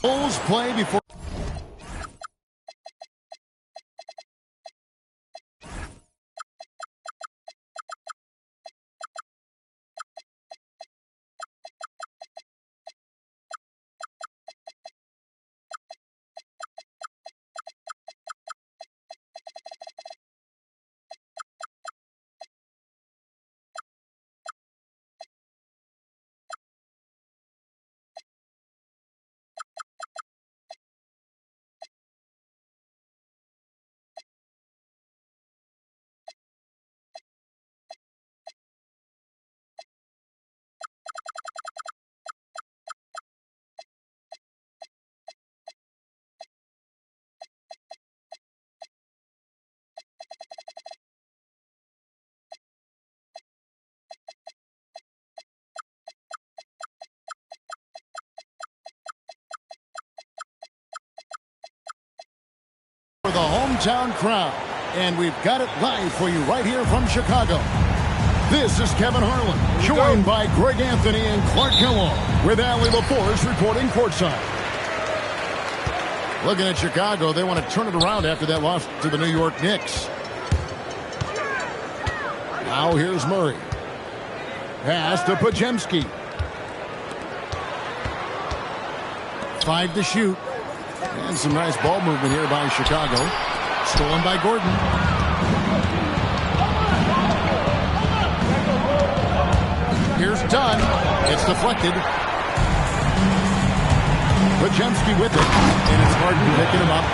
Bulls play before. For the hometown crowd, and we've got it live for you right here from Chicago. This is Kevin Harlan, joined by Greg Anthony and Clark Kellogg, with Allie LaForce reporting courtside. Looking at Chicago, they want to turn it around after that loss to the New York Knicks. Now here's Murray. Pass to Podziemski. 5 to shoot. And some nice ball movement here by Chicago. Stolen by Gordon. Here's Dunn. It's deflected. Podziemski with it. And it's Harden picking him up.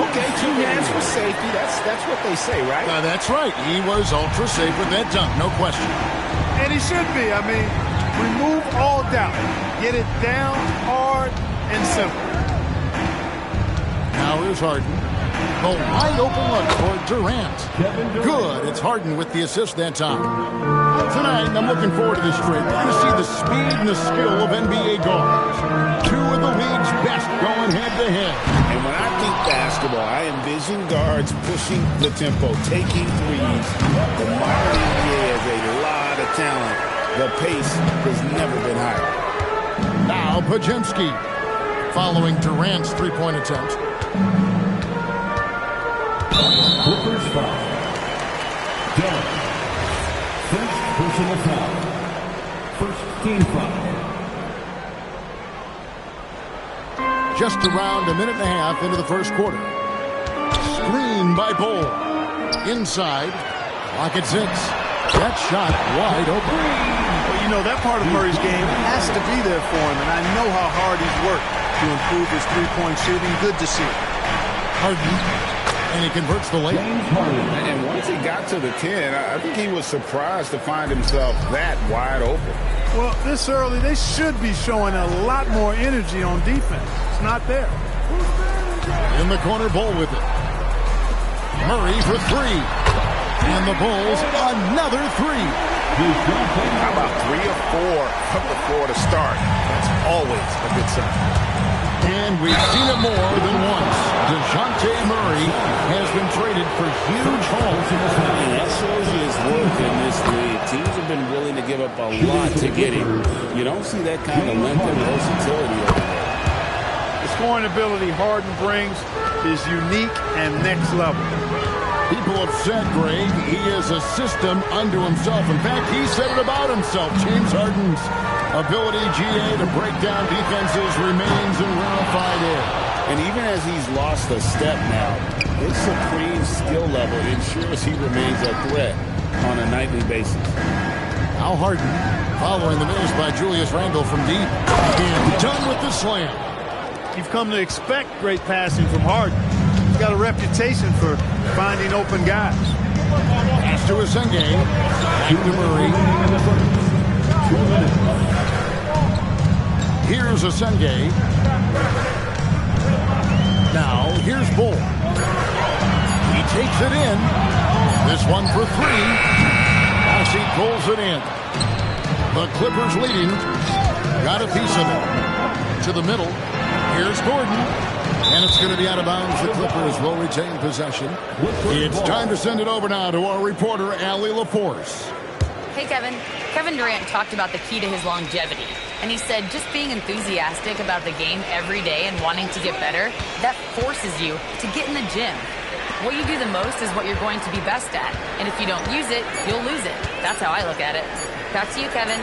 Okay, 2 hands for safety. That's what they say, right? That's right. He was ultra safe with that dunk, no question. And he should be. I mean, remove all doubt. Get it down, hard, and simple. Now here's Harden. The wide open look for Durant. Good. It's Harden with the assist that time. Tonight, I'm looking forward to this trip. We're going to see the speed and the skill of NBA guards. 2 of the league's best going head-to-head. And when I think basketball, I envision guards pushing the tempo, taking threes. The modern NBA has a lot of talent. The pace has never been higher. Now Podziemski following Durant's three-point attempt. Clippers foul. Dillon. First personal foul. First team foul. Just around a minute and a half into the first quarter. Screen by Bol. Inside. Clock at 6. That shot wide open. Well, you know, that part of Murray's game has to be there for him, and I know how hard he's worked to improve his three-point shooting. Good to see. Harden, and he converts the layup. And once he got to the 10, I think he was surprised to find himself that wide open. Well, this early, they should be showing a lot more energy on defense. It's not there. In the corner, Bol with it. Murray for 3. And the Bulls, another 3. How about 3 or 4 from the floor to start? That's always a good sign. And we've seen it more than once. DeJounte Murray has been traded for huge hauls. And that shows you his worth in this league. Teams have been willing to give up a lot to get him. You don't see that kind of length and versatility over there. The scoring ability Harden brings is unique and next level. People have said, Greg, he is a system unto himself. In fact, he said it about himself. James Harden's ability, GA, to break down defenses remains in rarefied air. And even as he's lost a step now, his supreme skill level ensures he remains a threat on a nightly basis. Now Harden, following the miss by Julius Randle from deep. And done with the slam. You've come to expect great passing from Harden. He's got a reputation for finding open guys. Pass to Asenge. Back to Murray. Here's Asenge. Now, here's Bol. He takes it in. This one for 3. As he pulls it in. The Clippers leading. Got a piece of it. To the middle. Here's Gordon. And it's going to be out of bounds. The Clippers will retain possession. It's time to send it over now to our reporter, Allie LaForce. Hey, Kevin. Kevin Durant talked about the key to his longevity. And he said just being enthusiastic about the game every day and wanting to get better, that forces you to get in the gym. What you do the most is what you're going to be best at. And if you don't use it, you'll lose it. That's how I look at it. Back to you, Kevin.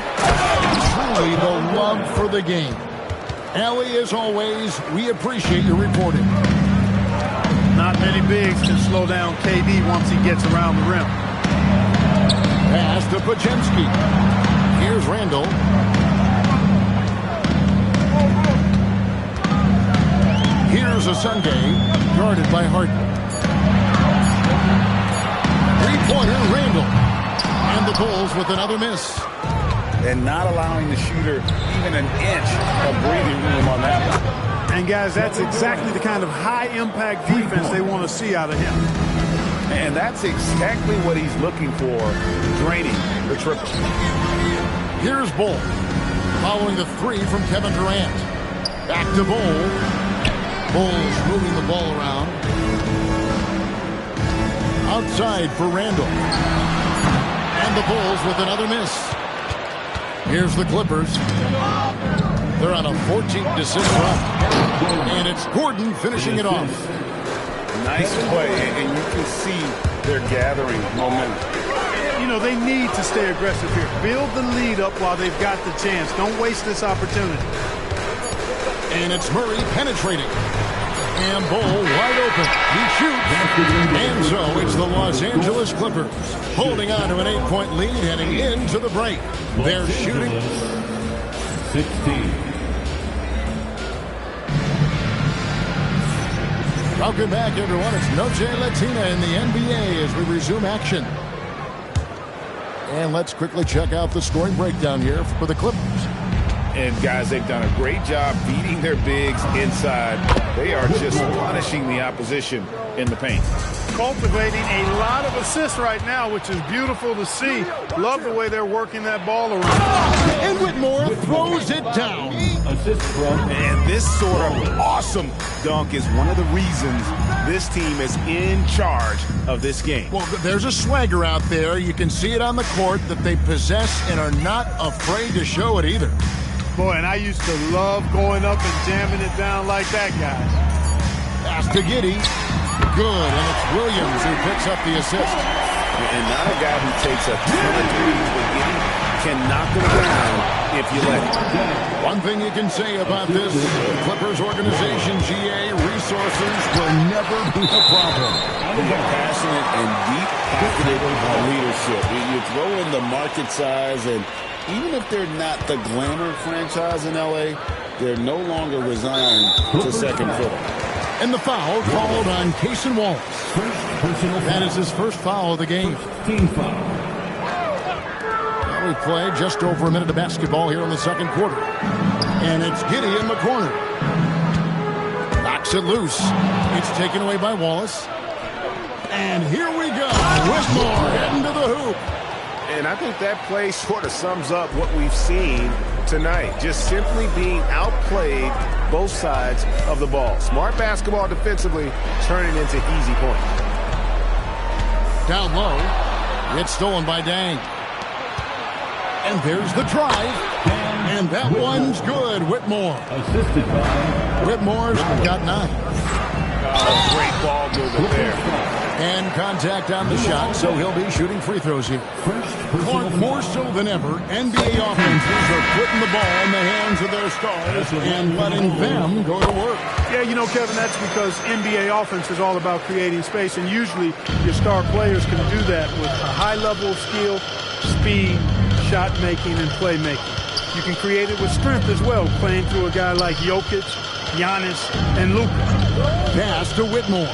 Truly the love for the game. Ellie, as always, we appreciate your reporting. Not many bigs can slow down KD once he gets around the rim. Pass to Pajemski. Here's Randall. Here's a Sunday, guarded by Harden. Three-pointer, Randall. And the Bulls with another miss. And not allowing the shooter even an inch of breathing room on that one. And, guys, that's exactly the kind of high-impact defense they want to see out of him. And that's exactly what he's looking for, draining the triple. Here's Bull, following the three from Kevin Durant. Back to Bull. Bulls moving the ball around. Outside for Randall. And the Bulls with another miss. Here's the Clippers. They're on a 14-6 run. And it's Gordon finishing it off. Nice play, and you can see they're gathering momentum. You know, they need to stay aggressive here. Build the lead up while they've got the chance. Don't waste this opportunity. And it's Murray penetrating. And Bull wide open. He shoots. And so it's the Los Angeles Clippers holding on to an 8-point lead heading into the break. They're shooting 16. Welcome back, everyone. It's Noche Latina in the NBA as we resume action. And let's quickly check out the scoring breakdown here for the Clippers. And, guys, they've done a great job beating their bigs inside. They are just punishing the opposition in the paint. Cultivating a lot of assists right now, which is beautiful to see. Love the way they're working that ball around. And Whitmore throws it down. Assist from. And this sort of awesome dunk is one of the reasons this team is in charge of this game. Well, there's a swagger out there. You can see it on the court that they possess and are not afraid to show it either. Boy, and I used to love going up and jamming it down like that, guys. Pass to Giddey. Good, and it's Williams who picks up the assist. And not a guy who takes a ton of threes, but Giddey can knock them down if you let him. One thing you can say about this Clippers organization, GA, resources will never be a problem. Passionate and deep-pocketed leadership. You throw in the market size, and even if they're not the glamour franchise in L.A., they're no longer resigned to second fiddle. And the foul called on Cason Wallace. That is his first foul of the game. Team foul. Now we play just over a minute of basketball here in the second quarter. And it's Giddey in the corner. Knocks it loose. It's taken away by Wallace. And here we go. Whitmore heading to the hoop. And I think that play sort of sums up what we've seen tonight. Just simply being outplayed both sides of the ball. Smart basketball defensively, turning into easy points. Down low. It's stolen by Dang. And there's the drive. And that one's good. Whitmore. Assisted by. Whitmore's got 9. Oh, great ball movement there. And contact on the shot, so he'll be shooting free throws here. Clark, more so than ever, NBA offenses are putting the ball in the hands of their stars and letting them go to work. Yeah, you know, Kevin, that's because NBA offense is all about creating space, and usually your star players can do that with a high level of skill, speed, shot making, and playmaking. You can create it with strength as well, playing through a guy like Jokic, Giannis, and Luka. Pass to Whitmore.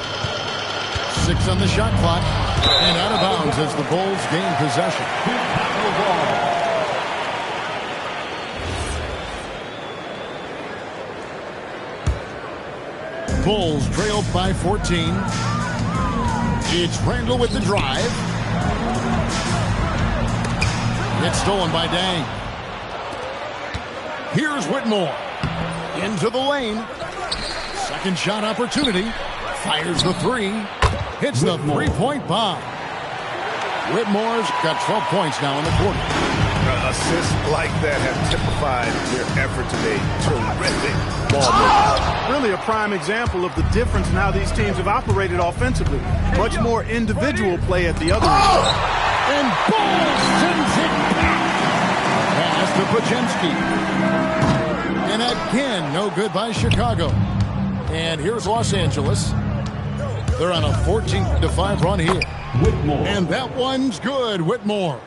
6 on the shot clock, and out of bounds as the Bulls gain possession. Bulls trailed by 14. It's Randall with the drive. It's stolen by Dang. Here's Whitmore. Into the lane. Second shot opportunity. Fires the three. Hits the three-point bomb. Whitmore's got 12 points now in the quarter. A Assists like that have typified their effort today. Terrific ball movement. Really a prime example of the difference in how these teams have operated offensively. Much more individual play at the other end. And Ball sends it back. Pass to Pajemski. And again, no good by Chicago. And here's Los Angeles. They're on a 14-5 run here. Whitmore. And that one's good, Whitmore.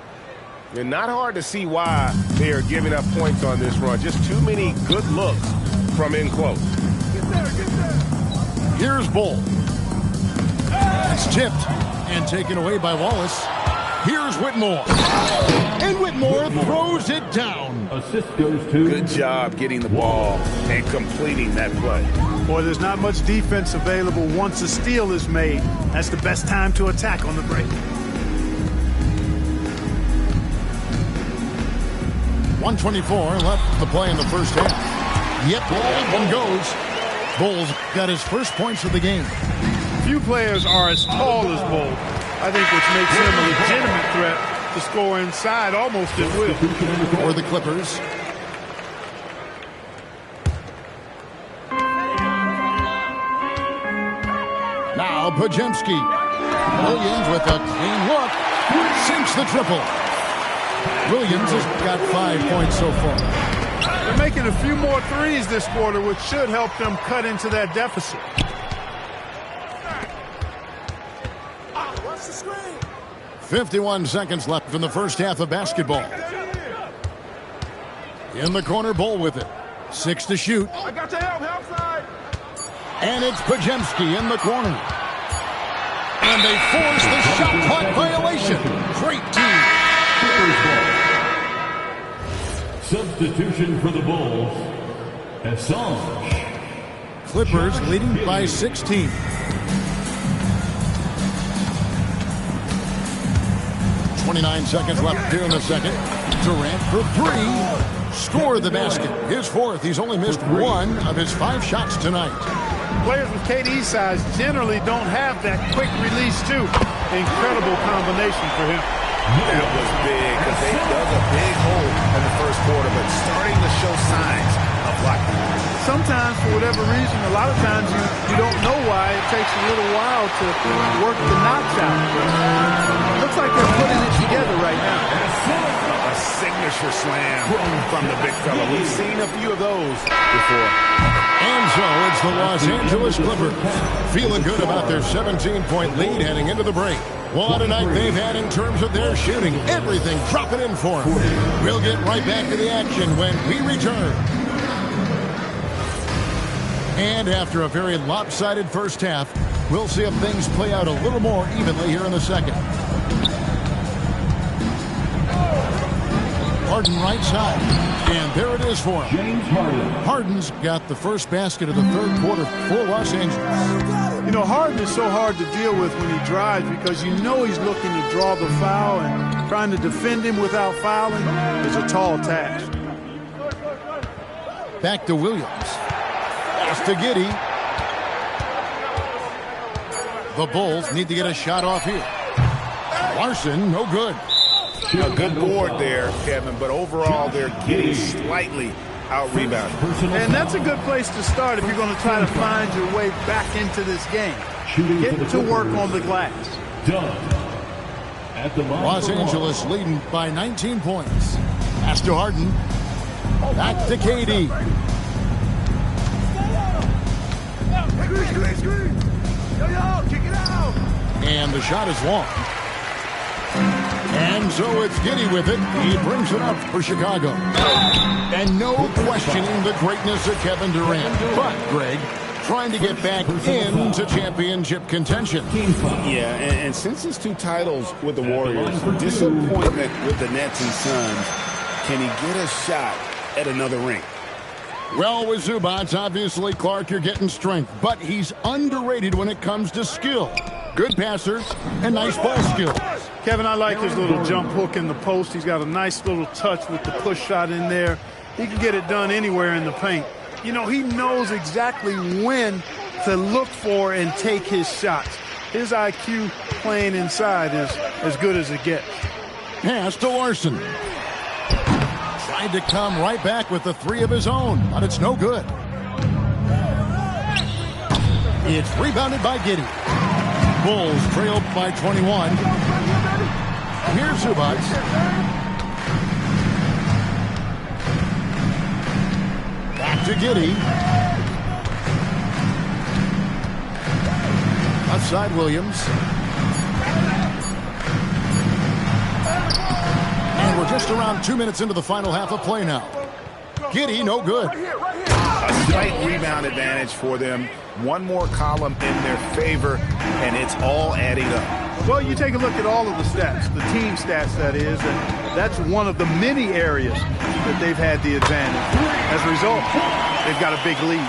And not hard to see why they are giving up points on this run. Just too many good looks from in close. Here's Bull. It's tipped and taken away by Wallace. Here's Whitmore. And Whitmore throws it down. Assist goes to. Good job getting the ball and completing that play. Boy, there's not much defense available once a steal is made. That's the best time to attack on the break. 1:24 left to play in the first half. Yep, one goes. Bulls got his first points of the game. Few players are as tall as Bull, I think, which makes him a legitimate threat to score inside almost at will. For the Clippers. Now Pajemski. Williams with a clean look. Sinks the triple. Williams has got 5 points so far. They're making a few more threes this quarter, which should help them cut into that deficit. 51 seconds left in the first half of basketball. In the corner, Bull with it. 6 to shoot. I got your help side. And it's Pajemski in the corner. And they force the shot clock violation. Great team. Substitution for the Bulls. Assange. Clippers leading by 16. 29 seconds left here in the second. Durant for 3. Score the basket. His fourth. He's only missed 1 of his 5 shots tonight. Players with KD's size generally don't have that quick release, too. Incredible combination for him. That was big because they dug a big hole in the first quarter, but starting to show signs of life. Sometimes, for whatever reason, a lot of times you don't know why. It takes a little while to work the knots out. Looks like they're putting it together right now. A signature slam from the big fella. We've seen a few of those before. And so it's the Los Angeles Clippers feeling good about their 17-point lead heading into the break. What a night they've had in terms of their shooting. Everything dropping in for them. We'll get right back to the action when we return. And after a very lopsided first half, we'll see if things play out a little more evenly here in the second. Harden right side. And there it is for him. James Harden. Harden's got the first basket of the third quarter for Los Angeles. You know, Harden is so hard to deal with when he drives because you know he's looking to draw the foul, and trying to defend him without fouling is a tall task. Back to Williams. Pass to Giddey. The Bulls need to get a shot off here. Larson, no good. A good board there, Kevin, but overall they're getting slightly out-rebounded. And that's a good place to start if you're going to try to find your way back into this game. Get to work on the glass. Done. At the line Los for Angeles leading by 19 points. Pass to Harden. Back to KD. And the shot is long. And so it's Giddey with it. He brings it up for Chicago. And no questioning the greatness of Kevin Durant. But, Greg, trying to get back into championship contention. Yeah, and since his 2 titles with the Warriors, disappointment with the Nets and Suns, can he get a shot at another ring? Well, with Zubats, obviously, Clark, you're getting strength. But he's underrated when it comes to skill. Good passer and nice ball skills. Kevin, I like his little jump hook in the post. He's got a nice little touch with the push shot in there. He can get it done anywhere in the paint. You know, he knows exactly when to look for and take his shots. His IQ playing inside is as good as it gets. Pass to Larson. Tried to come right back with the three of his own, but it's no good. It's rebounded by Giddey. Bulls trail by 21. Here's Zubac. Back to Giddey. Outside Williams. And we're just around 2 minutes into the final half of play now. Giddey, no good. A slight rebound advantage for them. One more column in their favor, and it's all adding up. Well, you take a look at all of the stats, the team stats, that is, and that's one of the many areas that they've had the advantage. As a result, they've got a big lead.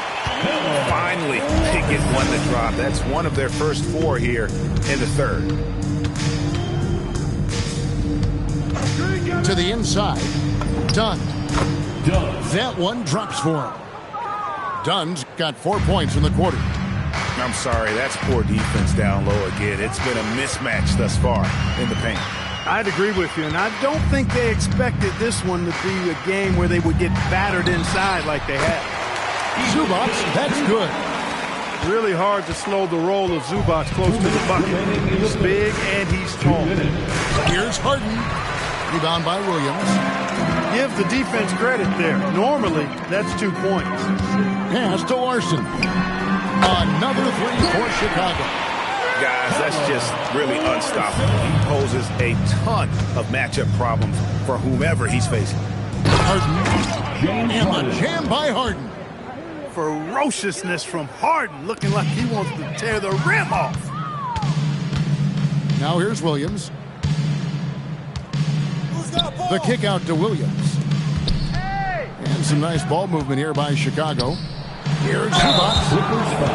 Finally, they get one to drop. That's one of their first four here in the third. To the inside. Dunn. That one drops for him. Dunn's got 4 points in the quarter. I'm sorry, that's poor defense down low again. It's been a mismatch thus far in the paint. I'd agree with you, and I don't think they expected this one to be a game where they would get battered inside like they have. Zubac, that's good. Really hard to slow the roll of Zubac close to the bucket. He's big and he's tall. Here's Harden. Rebound by Williams. Give the defense credit there. Normally, that's 2 points. Pass to Larson. Another three for Chicago. Guys, that's just really unstoppable. He poses a ton of matchup problems for whomever he's facing. Harden. And the jam by Harden. Ferociousness from Harden, looking like he wants to tear the rim off. Now here's Williams. The kick out to Williams. And some nice ball movement here by Chicago. Here's Zubac.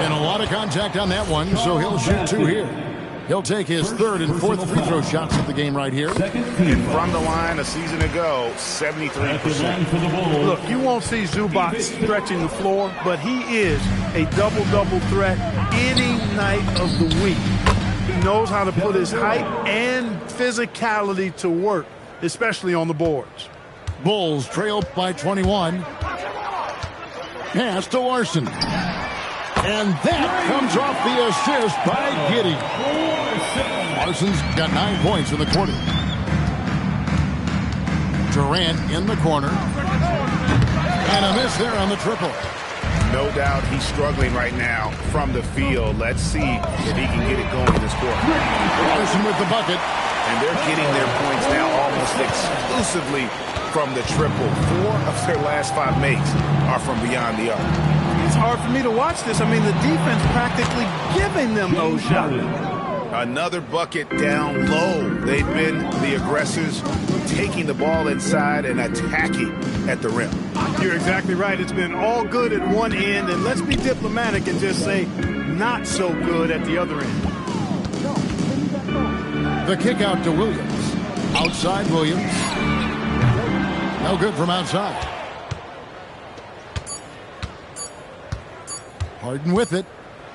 And a lot of contact on that one, so he'll shoot two here. He'll take his third and fourth free throw shots of the game right here. And from the line a season ago, 73%. Look, you won't see Zubac stretching the floor, but he is a double-double threat any night of the week. He knows how to put his height and physicality to work, especially on the boards. Bulls trail by 21. Pass to Larson. And that comes off the assist by Giddey. Larson's got 9 points in the quarter. Durant in the corner. And a miss there on the triple. No doubt he's struggling right now from the field. Let's see if he can get it going in this quarter. Larson with the bucket. And they're getting their points now almost exclusively from the triple. 4 of their last 5 makes are from beyond the arc. It's hard for me to watch this. I mean, the defense practically giving them those shots. Another bucket down low. They've been the aggressors, taking the ball inside and attacking at the rim. You're exactly right. It's been all good at one end, and let's be diplomatic and just say not so good at the other end. The kick out to Williams. Outside Williams. No good from outside. Harden with it.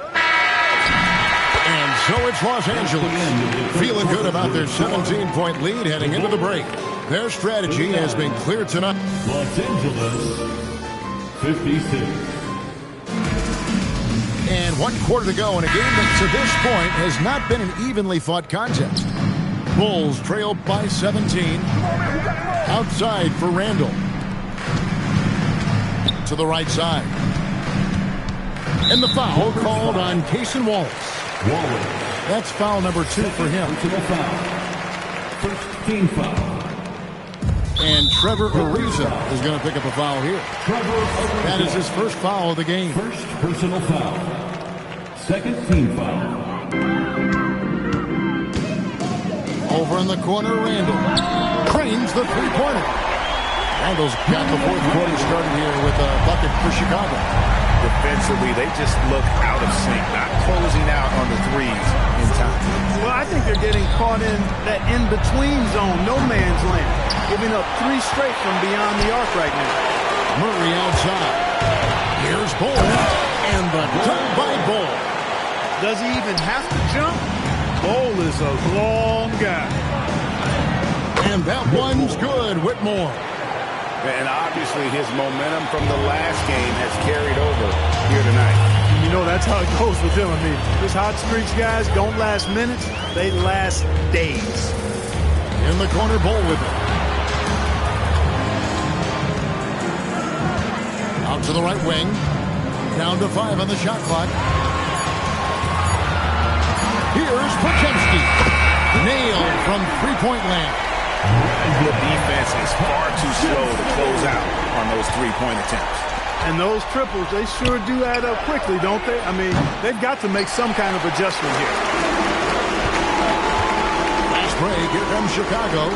And so it's Los Angeles. Feeling good about their 17-point lead heading into the break. Their strategy has been clear tonight. Los Angeles, 56. And 1 quarter to go in a game that to this point has not been an evenly fought contest. Bulls trail by 17. Outside for Randall. To the right side. And the foul called on Cason Wallace. That's foul number 2 for him. First team foul. And Trevor Ariza is going to pick up a foul here. That is his first foul of the game. First personal foul. Second team foul. Over in the corner, Randall cranes the three-pointer. Randall's got the fourth quarter started here with a bucket for Chicago. Defensively, they just look out of sync, not closing out on the threes in time. Well, I think they're getting caught in that in-between zone, no man's land, giving up 3 straight from beyond the arc right now. Murray outside. Here's Bull. And the dunk by Bull. Does he even have to jump? Bull is a long guy. And that one's good, Whitmore. And obviously his momentum from the last game has carried over here tonight. You know, that's how it goes with him. I mean, these hot streaks, guys, don't last minutes. They last days. In the corner, Bull with it. Out to the right wing. Down to 5 on the shot clock. Here's Podziemski. Nailed from three-point land. The defense is far too slow to close out on those three-point attempts. And those triples, they sure do add up quickly, don't they? I mean, they've got to make some kind of adjustment here. Last break, here comes Chicago.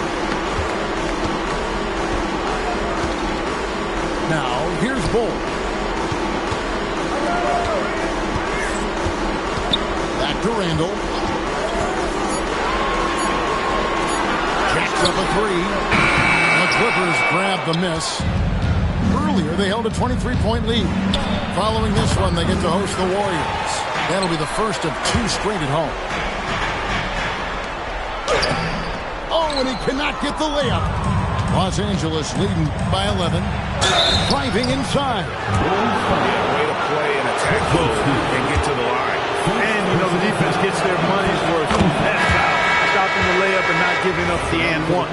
Now, here's Bull. Back to Randall. Jacks up a three. The Clippers grab the miss. Earlier, they held a 23-point lead. Following this one, they get to host the Warriors. That'll be the first of 2 straight at home. Oh, and he cannot get the layup. Los Angeles leading by 11. Driving inside. Way to play and attack both and get to the line. And, you know, the defense gets their money's worth. That's out. Stopping the layup and not giving up the and one.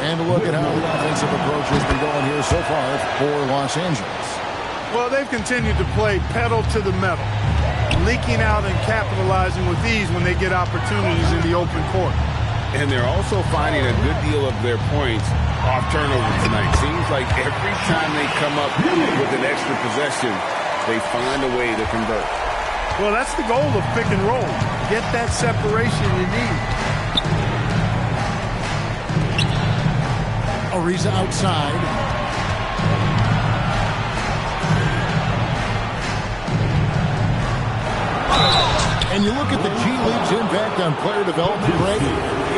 And look at how the offensive approach has been going here so far for Los Angeles. Well, they've continued to play pedal to the metal, leaking out and capitalizing with ease when they get opportunities in the open court. And they're also finding a good deal of their points off turnovers tonight. Seems like every time they come up with an extra possession, they find a way to convert. Well, that's the goal of pick and roll. Get that separation you need. Ariza outside. And you look at the G League's impact on player development, Greg,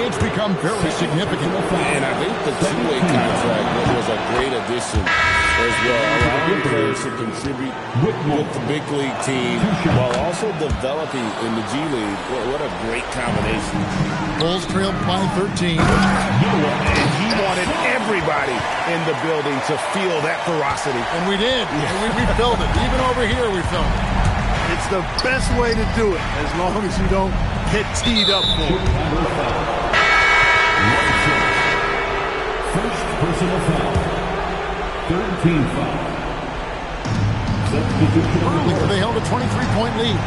it's become very significant. And I think the two-way contract was a great addition as well, allowing players to contribute with the big league team while also developing in the G League. What a great combination. Bulls trailed by 13. And he wanted everybody in the building to feel that ferocity. And we did. Yeah. We felt it. Even over here, we felt it. It's the best way to do it, as long as you don't get teed up for it. First personal foul. 13 foul. Earlier, they held a 23-point lead.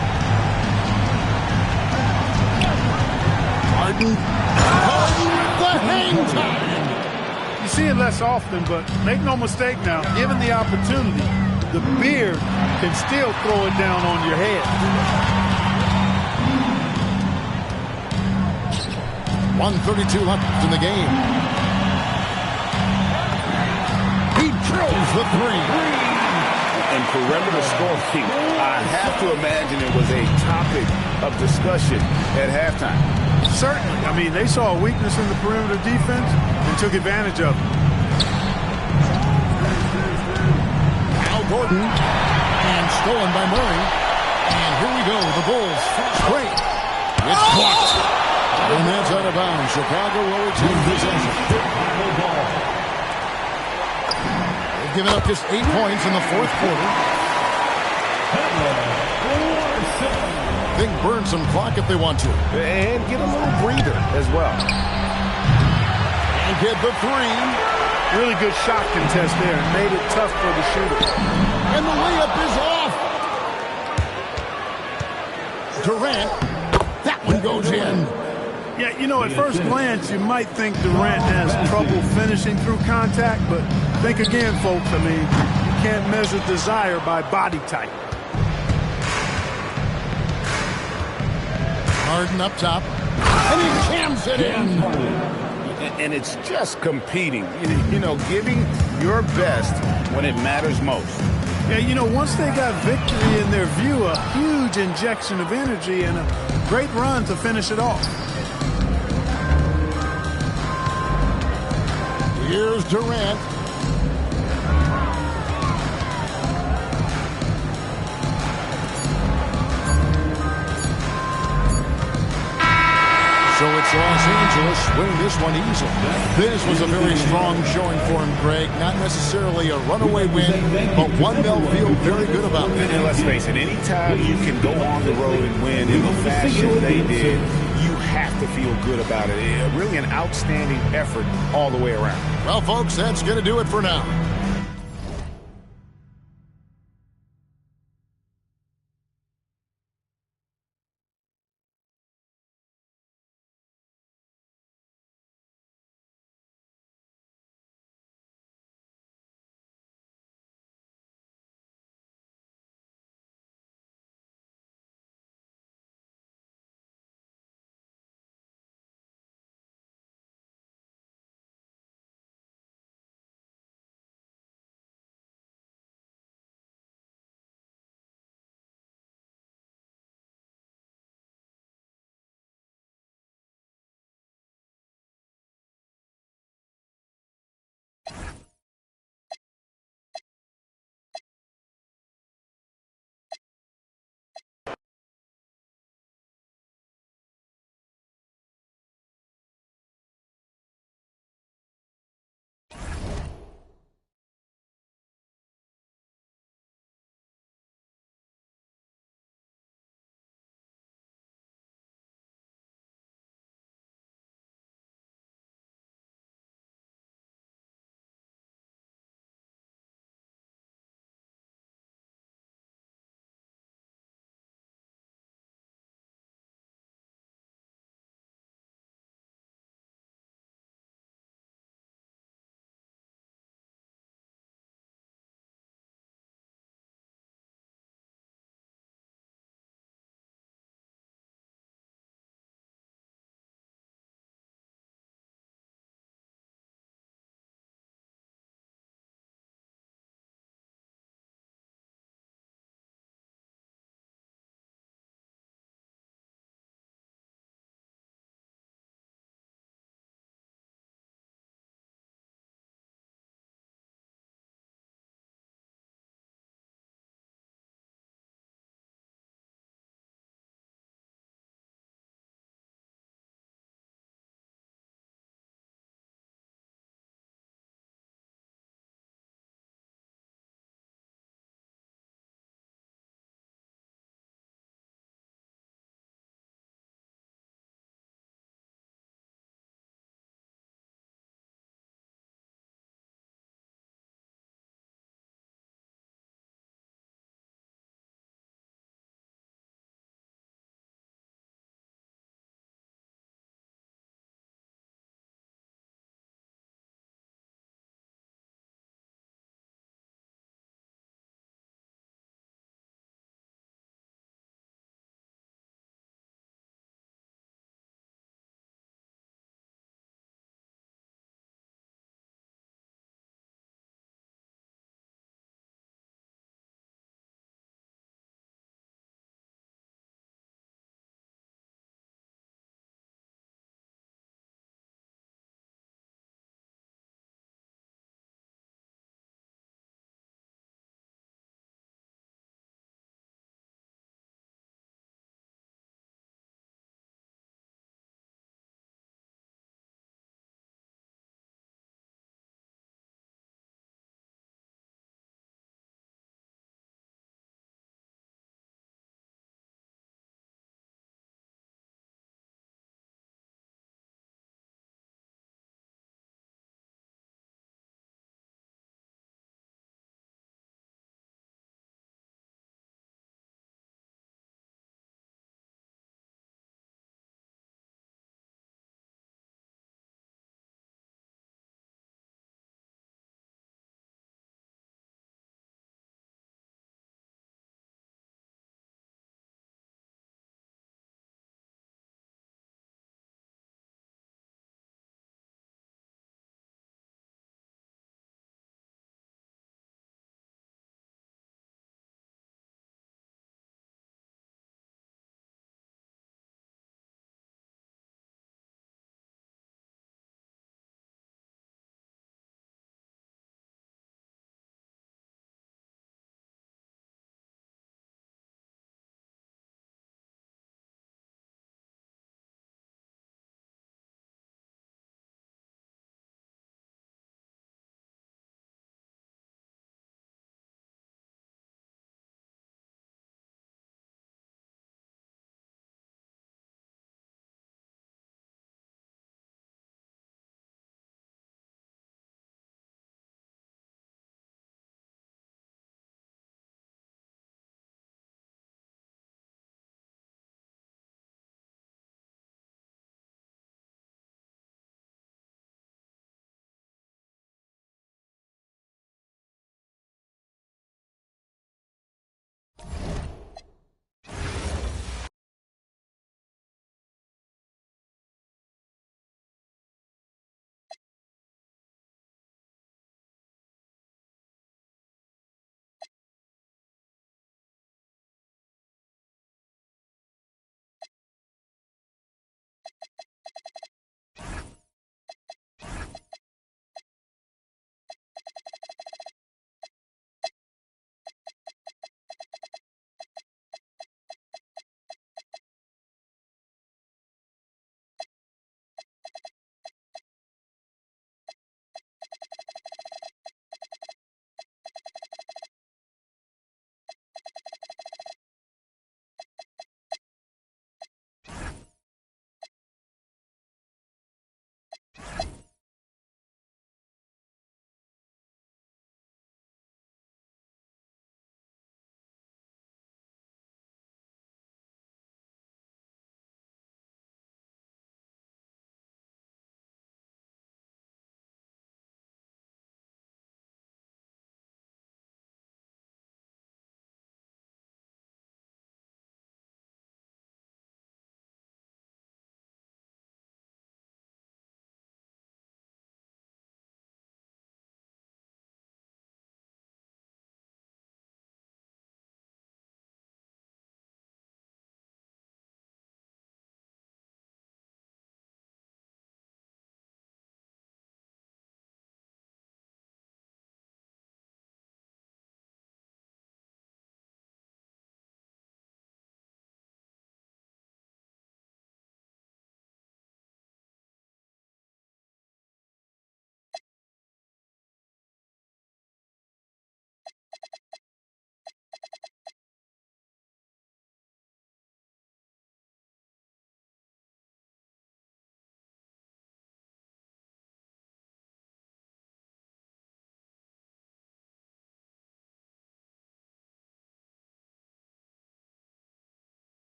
Harden with the hang time. You see it less often, but make no mistake now, given the opportunity, the beard can still throw it down on your head. 1:32 left in the game. He drills the three. And perimeter scoring, I have to imagine it was a topic of discussion at halftime. Certainly. I mean, they saw a weakness in the perimeter defense and took advantage of it. Gordon, and stolen by Murray. And here we go, the Bulls fast break. It's blocked. And that's out of bounds. Chicago will retain possession. They've given up just 8 points in the fourth quarter. They can burn some clock if they want to. And get a little breather as well. And get the three. Really good shot contest there and made it tough for the shooter. And the layup is off. Durant. That one goes in. Yeah, you know, at first glance, you might think Durant has trouble finishing through contact, but think again, folks. I mean, you can't measure desire by body type. Harden up top. And he jams it in. And it's just competing, you know, giving your best when it matters most. Yeah, you know, once they got victory in their view, a huge injection of energy and a great run to finish it off. Here's Durant. So it's Los Angeles winning this one easily. This was a very strong showing for him, Greg. Not necessarily a runaway win, but one they'll feel very good about. And let's face it, anytime you can go on the road and win in the fashion they did, you have to feel good about it. Really an outstanding effort all the way around. Well, folks, that's going to do it for now.